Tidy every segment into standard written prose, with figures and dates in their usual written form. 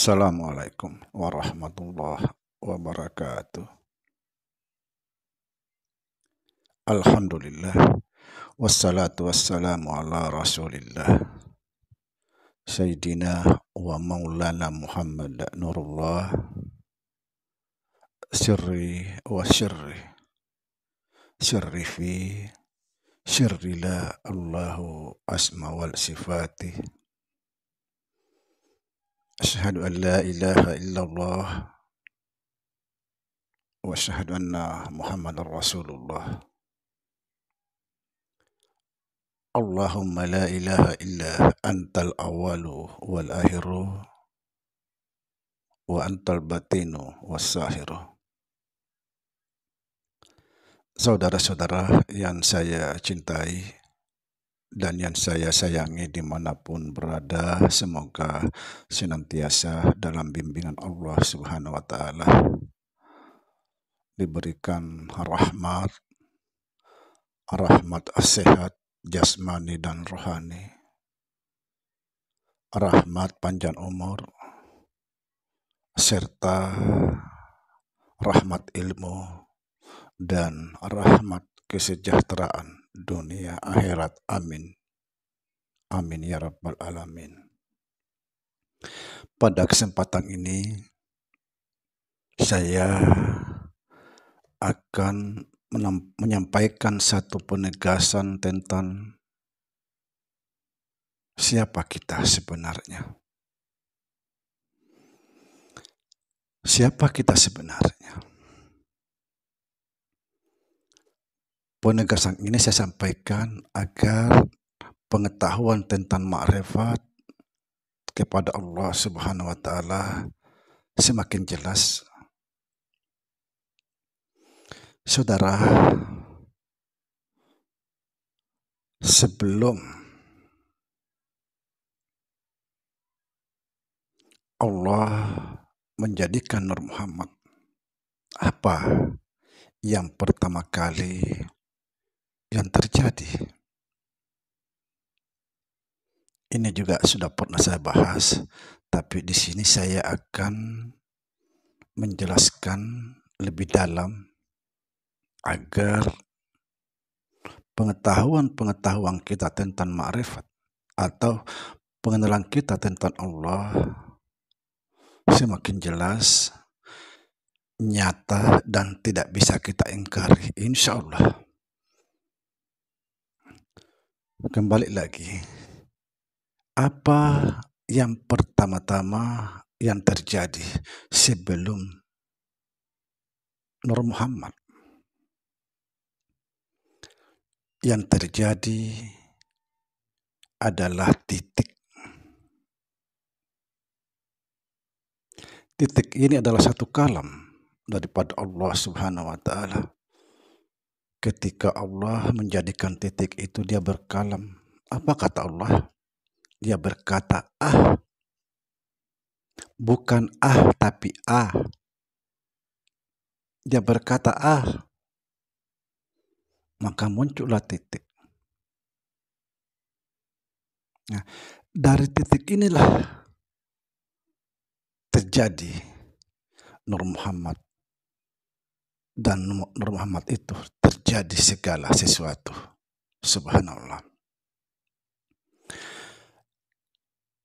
Assalamualaikum warahmatullahi wabarakatuh. Alhamdulillah. Wassalatu wassalamu ala rasulillah. Sayyidina wa maulana Muhammad Nurullah. Sirri wa sirri. Sirri fi. Sirri la Allahu asma wal sifati. Asyhadu an la ilaha illallah. Wa asyhadu anna Muhammadar Rasulullah. Allahumma la ilaha illa antal awalu wal akhiru wa antal batinu was sahiru. Saudara-saudara yang saya cintai dan yang saya sayangi dimanapun berada, semoga senantiasa dalam bimbingan Allah Subhanahu wa Ta'ala, diberikan rahmat sehat jasmani dan rohani, rahmat panjang umur, serta rahmat ilmu dan rahmat kesejahteraan dunia akhirat. Amin. Amin ya rabbal alamin. Pada kesempatan ini saya akan menyampaikan satu penegasan tentang siapa kita sebenarnya. Siapa kita sebenarnya? Penegasan ini saya sampaikan agar pengetahuan tentang ma'rifat kepada Allah Subhanahu wa Ta'ala semakin jelas. Saudara, sebelum Allah menjadikan Nur Muhammad, apa yang pertama kali yang terjadi? Ini juga sudah pernah saya bahas, tapi di sini saya akan menjelaskan lebih dalam agar pengetahuan kita tentang ma'rifat atau pengenalan kita tentang Allah semakin jelas, nyata, dan tidak bisa kita ingkari, insya Allah. Kembali lagi, apa yang pertama-tama yang terjadi sebelum Nur Muhammad? Yang terjadi adalah titik. Titik ini adalah satu kalam daripada Allah Subhanahu wa Ta'ala. Ketika Allah menjadikan titik itu, dia berkalam. Apa kata Allah? Dia berkata ah. Bukan ah, tapi ah. Dia berkata ah. Maka muncullah titik. Nah, dari titik inilah terjadi Nur Muhammad. Dan Nur Muhammad itu terjadi segala sesuatu. Subhanallah.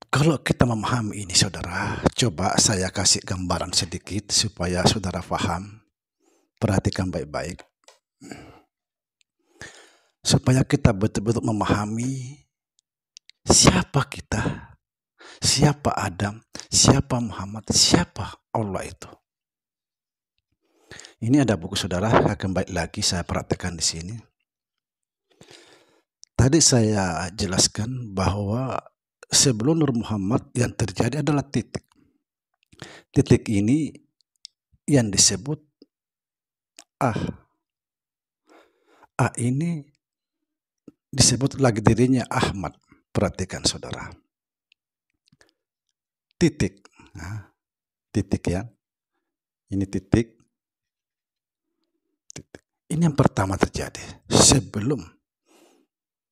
Kalau kita memahami ini, saudara, coba saya kasih gambaran sedikit supaya saudara paham. Perhatikan baik-baik. Supaya kita betul-betul memahami siapa kita, siapa Adam, siapa Muhammad, siapa Allah itu. Ini ada buku saudara, akan baik lagi saya perhatikan di sini. Tadi saya jelaskan bahwa sebelum Nur Muhammad yang terjadi adalah titik. Titik ini yang disebut ah. Ah ini disebut lagi dirinya Ahmad. Perhatikan saudara. Titik. Nah, titik ya. Ini titik. Titik. Ini yang pertama terjadi sebelum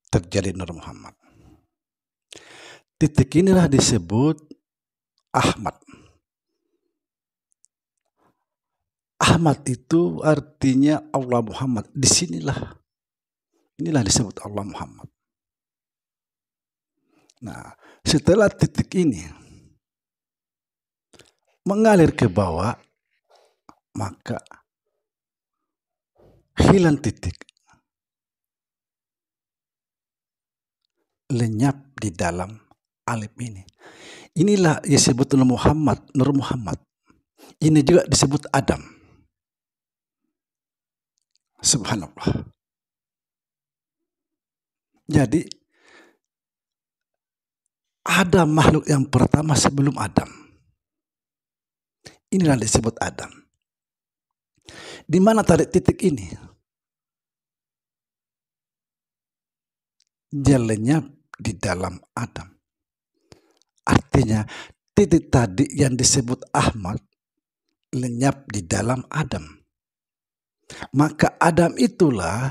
terjadi Nur Muhammad. Titik inilah disebut Ahmad. Ahmad itu artinya Allah Muhammad. Inilah disebut Allah Muhammad. Nah, setelah titik ini mengalir ke bawah, maka hilang titik, lenyap di dalam alif ini. Inilah disebut Nur Muhammad. Ini juga disebut Adam. Subhanallah. Jadi ada makhluk yang pertama sebelum Adam. Inilah disebut Adam. Di mana tadi titik ini? Dia lenyap di dalam Adam. Artinya titik tadi yang disebut Ahmad lenyap di dalam Adam. Maka Adam itulah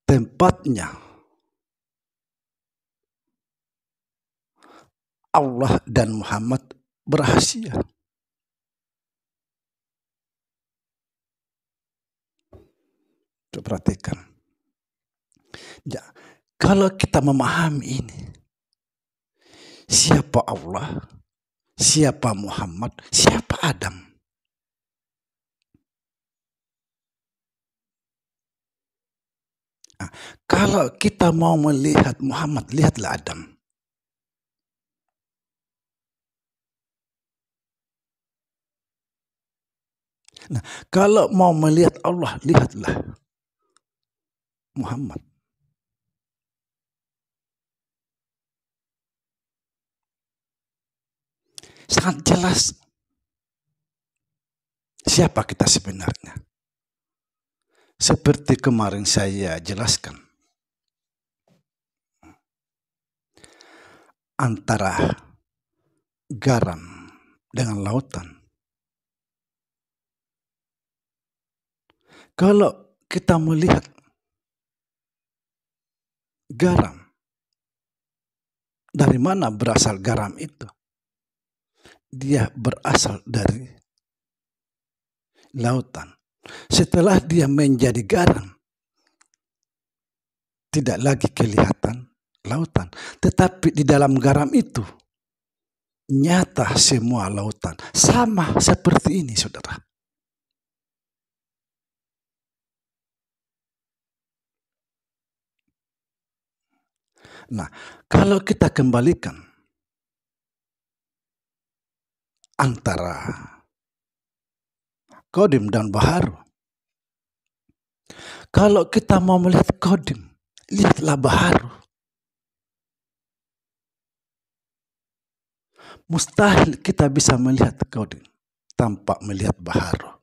tempatnya Allah dan Muhammad berhasil. Perhatikan. Ya, kalau kita memahami ini, siapa Allah, siapa Muhammad, siapa Adam. Nah, kalau kita mau melihat Muhammad, lihatlah Adam. Nah, kalau mau melihat Allah, lihatlah Muhammad. Sangat jelas siapa kita sebenarnya. Seperti kemarin saya jelaskan, antara garam dengan lautan. Kalau kita melihat garam, dari mana berasal garam itu? Dia berasal dari lautan. Setelah dia menjadi garam, tidak lagi kelihatan lautan. Tetapi di dalam garam itu, nyata semua lautan. Sama seperti ini, saudara. Nah, kalau kita kembalikan antara Qadim dan Baharu. Kalau kita mau melihat Qadim, lihatlah Baharu. Mustahil kita bisa melihat Qadim tanpa melihat Baharu.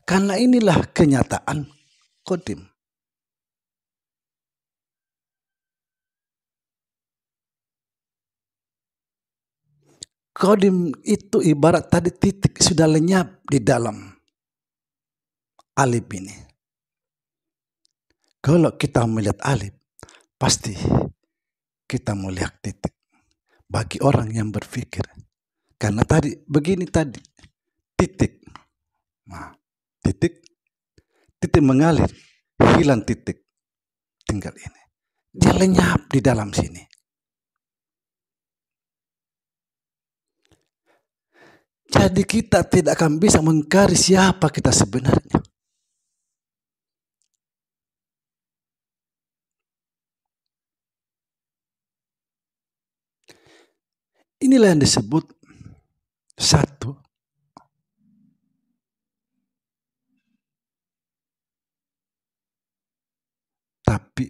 Karena inilah kenyataan Qadim. Qadim itu ibarat tadi titik sudah lenyap di dalam alif ini. Kalau kita melihat alif, pasti kita melihat titik. Bagi orang yang berpikir. Karena tadi, begini tadi. Titik. Nah, titik mengalir. Hilang titik. Tinggal ini. Dia lenyap di dalam sini. Jadi kita tidak akan bisa mengkari siapa kita sebenarnya. Inilah yang disebut satu tapi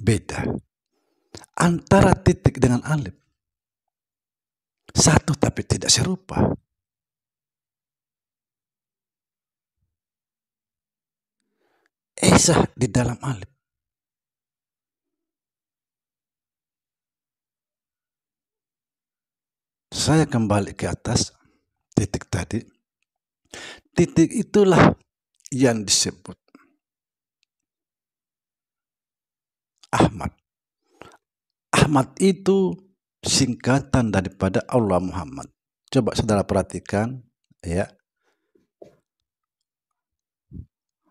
beda. Antara titik dengan alif. Satu tapi tidak serupa. Esa di dalam alif. Saya kembali ke atas titik tadi. Titik itulah yang disebut Ahmad. Ahmad itu singkatan daripada Allah Muhammad. Coba saudara perhatikan ya.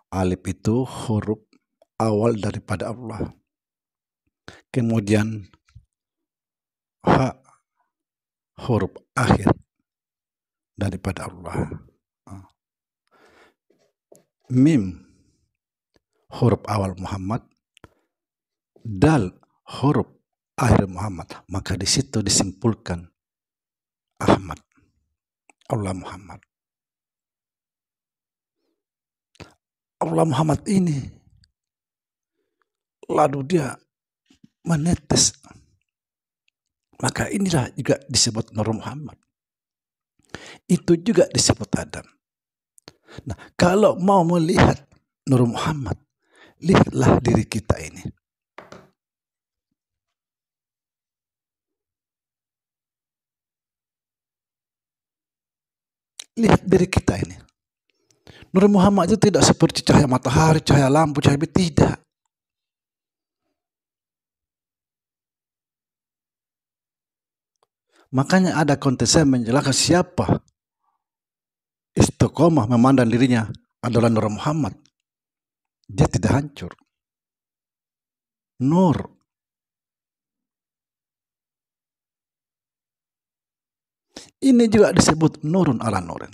Alif itu huruf awal daripada Allah. Kemudian ha huruf akhir daripada Allah. Mim huruf awal Muhammad, dal huruf akhir Muhammad. Maka di situ disimpulkan Ahmad, Allah Muhammad. Allah Muhammad ini lalu dia menetes. Maka inilah juga disebut Nur Muhammad. Itu juga disebut Adam. Nah, kalau mau melihat Nur Muhammad, lihatlah diri kita ini. Lihat diri kita ini. Nur Muhammad itu tidak seperti cahaya matahari, cahaya lampu, cahaya tidak. Makanya ada kontes yang menjelaskan siapa istiqomah memandang dirinya adalah Nur Muhammad. Dia tidak hancur. Nur. Ini juga disebut nurun ala nurin.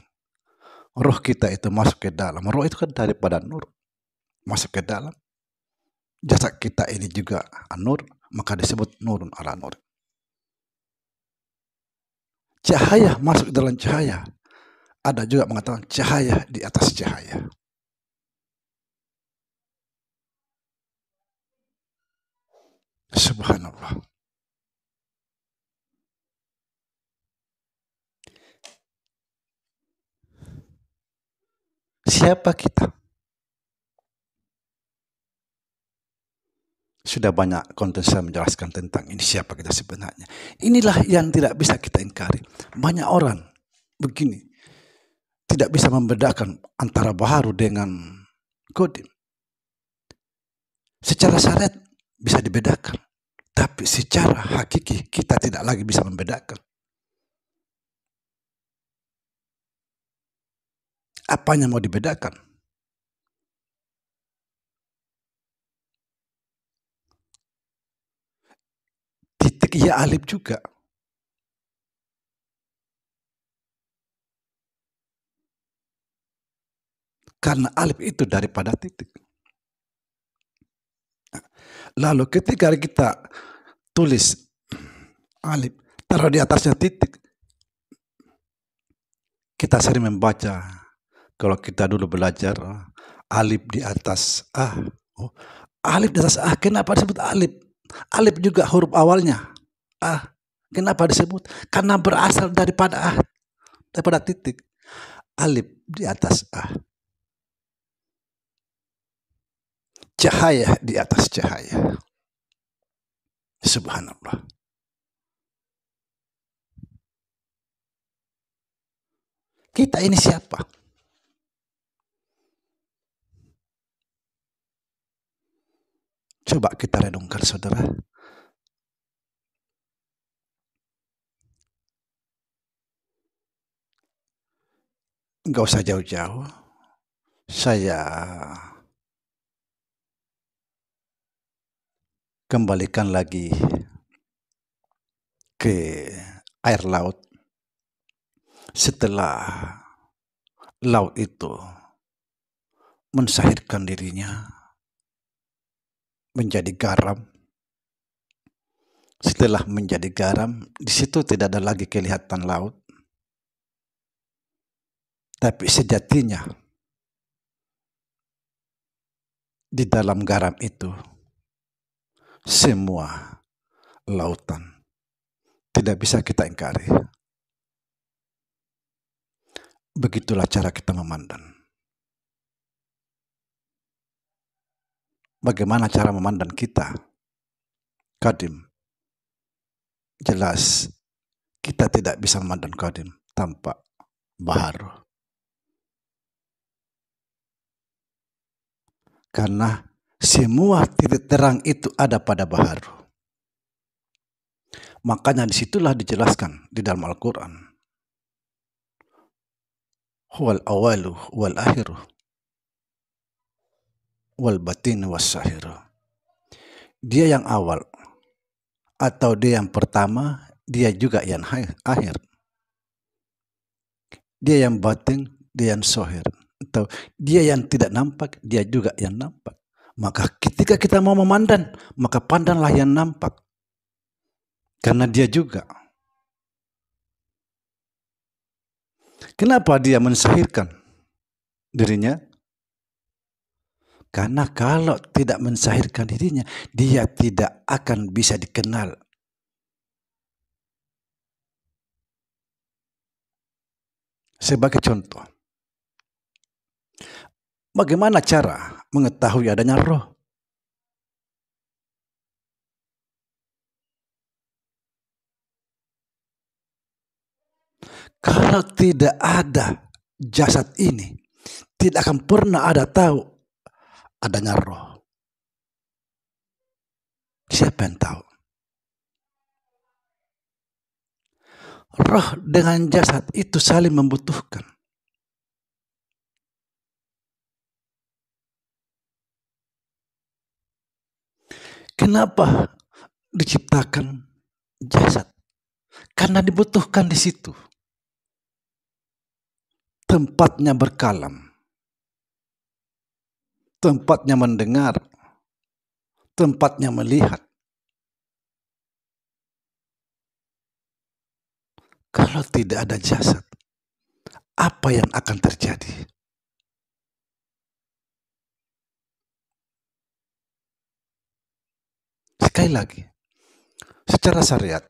Roh kita itu masuk ke dalam. Roh itu kan daripada nur. Masuk ke dalam. Jasad kita ini juga nur. Maka disebut nurun ala nurin. Cahaya masuk dalam cahaya. Ada juga mengatakan cahaya di atas cahaya. Subhanallah. Siapa kita? Sudah banyak konten saya menjelaskan tentang ini, siapa kita sebenarnya. Inilah yang tidak bisa kita ingkari. Banyak orang begini, tidak bisa membedakan antara baharu dengan qadim. Secara syariat bisa dibedakan, tapi secara hakiki kita tidak lagi bisa membedakan. Apanya mau dibedakan? Titik ya alif juga. Karena alif itu daripada titik. Lalu ketika kita tulis alif, taruh di atasnya titik. Kita sering membaca, kalau kita dulu belajar, alif di atas A. Oh, alif di atas A, kenapa disebut alif? Alif juga huruf awalnya A. Kenapa disebut? Karena berasal daripada A, daripada titik. Alif di atas A. Cahaya di atas cahaya. Subhanallah. Kita ini siapa? Coba kita renungkan, saudara. Enggak usah jauh-jauh. Saya kembalikan lagi ke air laut. Setelah laut itu mensahirkan dirinya menjadi garam. Setelah menjadi garam, di situ tidak ada lagi kelihatan laut. Tapi sejatinya di dalam garam itu semua lautan. Tidak bisa kita ingkari. Begitulah cara kita memandang. Bagaimana cara memandang kita? Qadim. Jelas kita tidak bisa memandang qadim tanpa baharu. Karena semua titik terang itu ada pada baharu. Makanya disitulah dijelaskan di dalam Al-Quran. Huwal awalu wal akhiru wal batin was sahiru. Dia yang awal atau dia yang pertama, dia juga yang akhir. Dia yang batin, dia yang zahir. Atau dia yang tidak nampak, dia juga yang nampak. Maka ketika kita mau memandang, maka pandanglah yang nampak. Karena dia juga. Kenapa dia mensahirkan dirinya? Karena kalau tidak mensahirkan dirinya, dia tidak akan bisa dikenal. Sebagai contoh, bagaimana cara mengetahui adanya roh? Kalau tidak ada jasad ini, tidak akan pernah ada tahu adanya roh. Siapa yang tahu? Roh dengan jasad itu saling membutuhkan. Kenapa diciptakan jasad? Karena dibutuhkan di situ. Tempatnya berkalam. Tempatnya mendengar. Tempatnya melihat. Kalau tidak ada jasad, apa yang akan terjadi? Sekali lagi, secara syariat,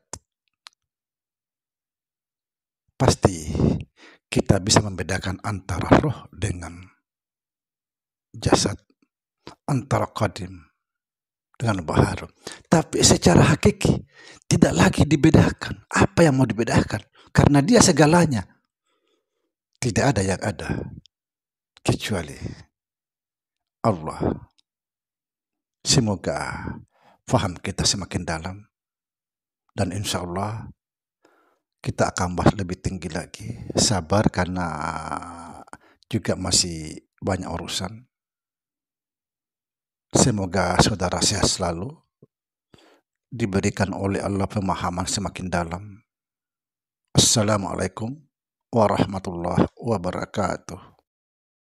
pasti kita bisa membedakan antara roh dengan jasad, antara qadim dengan baharu. Tapi secara hakiki tidak lagi dibedakan. Apa yang mau dibedakan? Karena dia segalanya. Tidak ada yang ada kecuali Allah. Semoga faham kita semakin dalam, dan insya Allah kita akan bahas lebih tinggi lagi. Sabar karena juga masih banyak urusan. Semoga saudara sehat selalu, diberikan oleh Allah pemahaman semakin dalam. Assalamualaikum warahmatullahi wabarakatuh.